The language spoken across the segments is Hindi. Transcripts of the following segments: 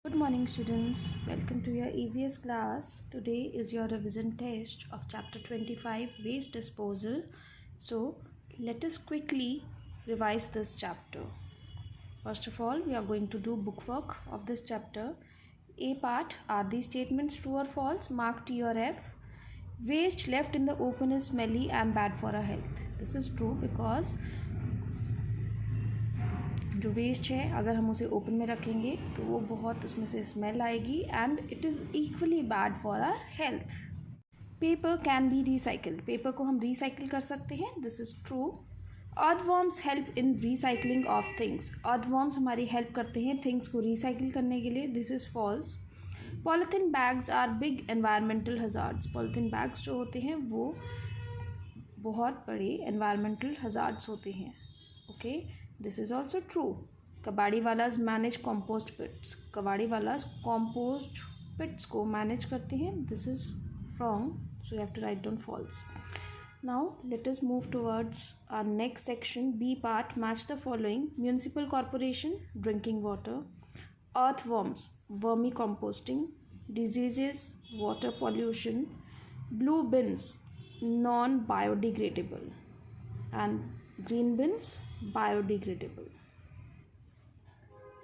Good morning students, welcome to your EVS class. Today is your revision test of chapter 25 waste disposal. So let us quickly revise this chapter. First of all, we are going to do bookwork of this chapter. A part, are these statements true or false? Mark T or F. Waste left in the open is smelly and bad for our health. This is true because जो वेस्ट है अगर हम उसे ओपन में रखेंगे तो वो बहुत उसमें से स्मेल आएगी and it is equally bad for our health. Paper can be recycled, paper को हम रिसाइकिल कर सकते हैं. This is true. Earthworms help in recycling of things, earthworms हमारी हेल्प करते हैं थिंग्स को रिसाइकिल करने के लिए. This is false. Polythene bags are big environmental hazards, polythene bags जो होते हैं वो बहुत बड़े एनवायरमेंटल हजार्ड्स होते हैं. Okay, this is also true. कबाड़ी वालाज मैनेज कॉम्पोस्ट पिट्स, कबाड़ी वालाज कॉम्पोस्ट पिट्स को मैनेज करते हैं. This is wrong, so you have to write down false. Now let us move towards our next section. B part, match the following. Municipal corporation, drinking water. Earthworms, vermi composting. Diseases, water pollution. Blue bins, non biodegradable, and green bins, biodegradable.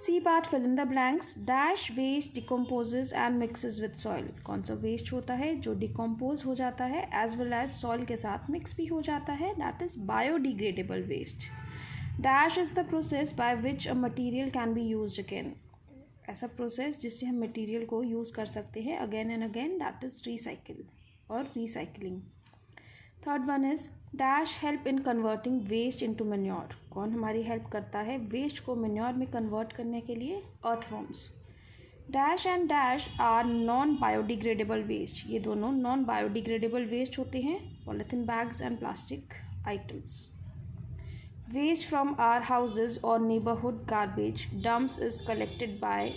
C part, fill in the blanks. Dash waste decomposes and mixes with soil. कौन सा वेस्ट होता है जो डिकम्पोज हो जाता है एज वेल एज सॉइल के साथ मिक्स भी हो जाता है? That is biodegradable waste. Dash is the process by which a material can be use again, ऐसा प्रोसेस जिससे हम मटीरियल को यूज़ कर सकते हैं again and again, that is recycle और recycling. Third one is dash help in converting waste into manure, कौन हमारी हेल्प करता है वेस्ट को मैन्योर में कन्वर्ट करने के लिए? Earthworms. Dash and dash are non biodegradable waste, ये दोनों नॉन बायोडिग्रेडेबल वेस्ट होते हैं. Polythene bags and plastic items. Waste from our houses और neighbourhood garbage dumps is collected by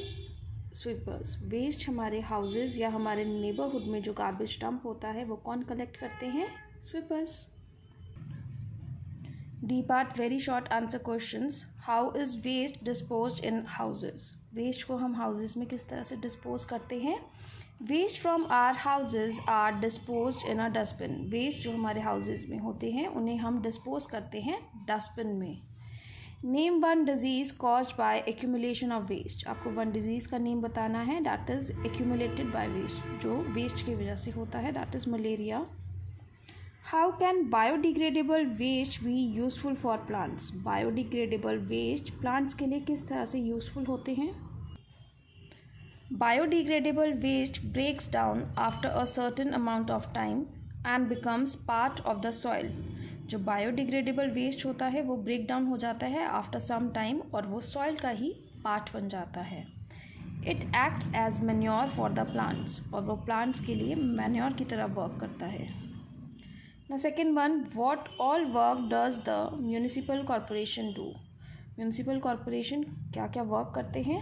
sweepers, waste हमारे हाउसेज या हमारे नेबरहुड में जो गार्बेज डंप होता है वो कौन कलेक्ट करते हैं? Sweepers. D part, very short answer questions. How is waste disposed in houses, waste को हम हाउसेज में किस तरह से डिस्पोज करते हैं? Waste from our houses are disposed in a dustbin, waste जो हमारे हाउसेज में होते हैं उन्हें हम डिस्पोज करते हैं डस्टबिन में. Name one disease caused by accumulation of waste, आपको वन डिजीज़ का नेम बताना है. That is accumulated by waste, जो वेस्ट की वजह से होता है. That is malaria. How can biodegradable waste be useful for plants, biodegradable waste plants के लिए किस तरह से यूजफुल होते हैं? Biodegradable waste breaks down after a certain amount of time and becomes part of the soil, जो बायोडिग्रेडेबल वेस्ट होता है वो ब्रेक डाउन हो जाता है आफ्टर सम टाइम और वो सॉइल का ही पार्ट बन जाता है. It acts as manure for the plants, और वो प्लांट्स के लिए मैन्योर की तरह वर्क करता है. Now second one, what all work does the municipal corporation do, municipal corporation क्या क्या वर्क करते हैं?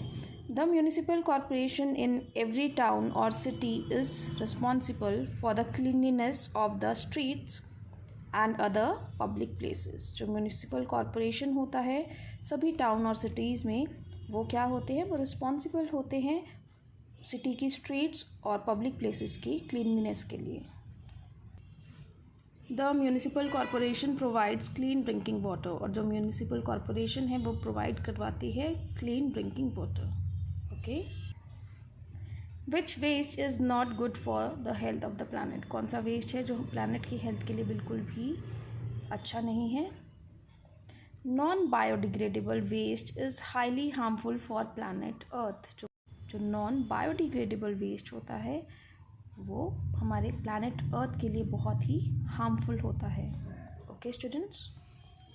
The municipal corporation in every town or city is responsible for the cleanliness of the streets and other public places. जो municipal corporation होता है सभी टाउन और सिटीज़ में वो क्या होते हैं? वो रिस्पॉन्सिबल होते हैं सिटी की स्ट्रीट्स और पब्लिक प्लेसेस की क्लीनलीनेस के लिए. The municipal corporation provides clean drinking water, और जो म्यूनिसिपल कॉरपोरेशन है वो प्रोवाइड करवाती है clean drinking water. Okay. Which waste is not good for the health of the planet, कौन सा वेस्ट है जो प्लानट की हेल्थ के लिए बिल्कुल भी अच्छा नहीं है? Non biodegradable waste is highly harmful for planet earth, जो नॉन बायोडिग्रेडेबल वेस्ट होता है वो हमारे प्लैनेट अर्थ के लिए बहुत ही हार्मफुल होता है. Okay students,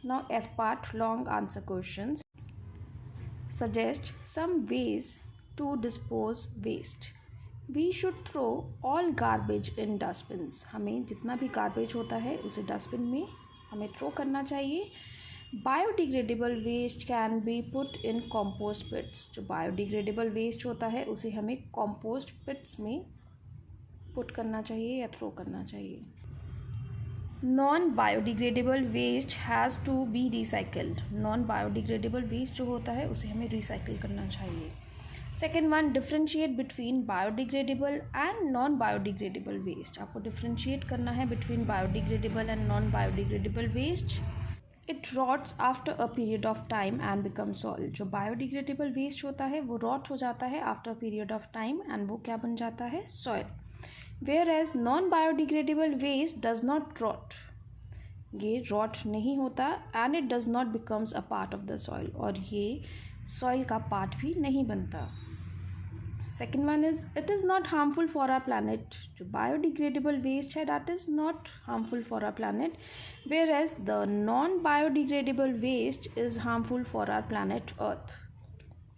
now F part, long answer questions. Suggest some ways to dispose waste. We should throw all garbage in dustbins, हमें जितना भी गार्बेज होता है उसे डस्टबिन में हमें थ्रो करना चाहिए. Biodegradable waste can be put in compost pits, जो बायोडिग्रेडेबल वेस्ट होता है उसे हमें कॉम्पोस्ट पिट्स में पुट करना चाहिए या थ्रो करना चाहिए. Non biodegradable waste has to be recycled, non biodegradable waste जो होता है उसे हमें रिसाइकिल करना चाहिए. Second one, differentiate between biodegradable and non biodegradable waste. आपको डिफ्रेंशिएट करना है between biodegradable and non biodegradable waste. It rots after a period of time and become soil. जो बायोडिग्रेडेबल वेस्ट होता है वो रॉट हो जाता है after period of time and वो क्या बन जाता है, soil. Whereas non biodegradable waste does not rot. ये रॉट नहीं होता and it does not becomes a part of the soil, और ये सॉइल का पार्ट भी नहीं बनता. Second one is it is not harmful for our planet. जो बायोडिग्रेडेबल वेस्ट है that is not harmful for our planet, whereas the non biodegradable waste is harmful for our planet earth.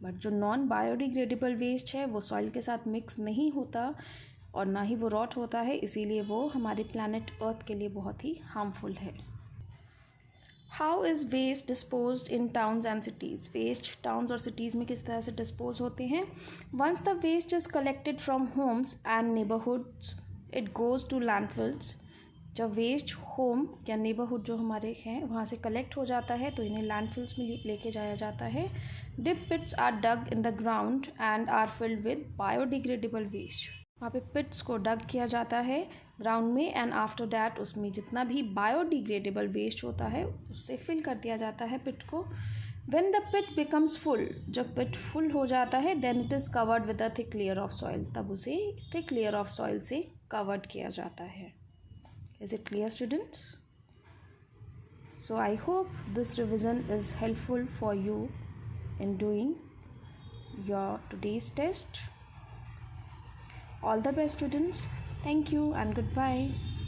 But जो नॉन बायोडिग्रेडेबल वेस्ट है वो सॉइल के साथ मिक्स नहीं होता और ना ही वो रॉट होता है, इसीलिए वो हमारे प्लानट अर्थ के लिए बहुत ही हार्मफुल है. How is waste disposed in towns and cities. Waste towns और सिटीज़ में किस तरह से डिस्पोज होते हैं. Once the waste is collected from homes and neighbourhoods it goes to landfills. जब वेस्ट होम या नेबरहुड जो हमारे हैं वहाँ से कलेक्ट हो जाता है तो इन्हें लैंडफिल्स में लेके जाया जाता है. Deep pits are dug in the ground and are filled with biodegradable waste. वहाँ पे पिट्स को डग किया जाता है ग्राउंड में एंड आफ्टर दैट उसमें जितना भी बायोडिग्रेडेबल वेस्ट होता है उससे फिल कर दिया जाता है पिट को. When the pit becomes full, जब पिट फुल हो जाता है then it is covered with a thick layer of soil. तब उसे थिक लेयर ऑफ सॉइल से कवर्ड किया जाता है. Is it clear students? So I hope this revision is helpful for you in doing your today's test. All the best students. Thank you and goodbye.